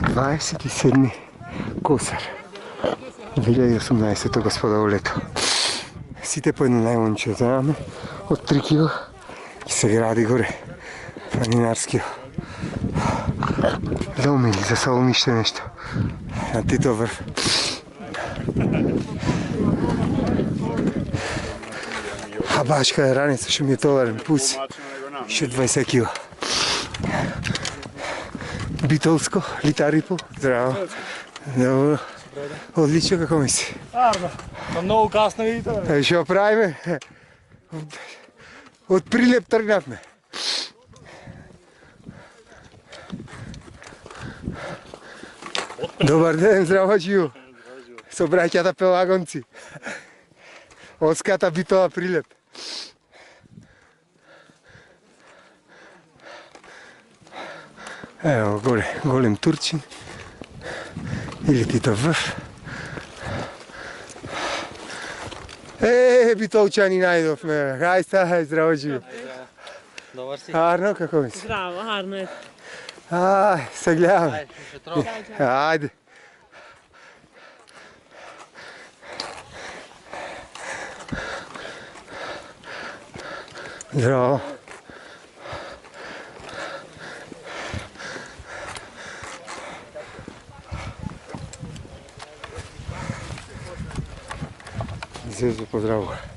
27. Косар 2018 господово лето. Сите по едно најмонче заедно од 3 кг и се гради горе планинарскиот дом или за Соломиште нешто на Титов врв. А баш кај раница што ми е товарен пус, ще 20 кг. Битолско, Литарипо, здраво. Добро. Одлично, како мисли? Арно, многу касно видите. Што правиме? Од Прилеп тргнавме. Добар ден, здраво Џио. Со браќата пелагонци. Од ската Битола Прилеп. Ево горе, голем Турчин. Или Титов врв. Битолчани најдовме. Хај стај, здраво Џио. Добар си. Арно, како мисли? Здраво, Арно е. Ај, се гледаме. Ајде. Здраво. Зезо, поздраво.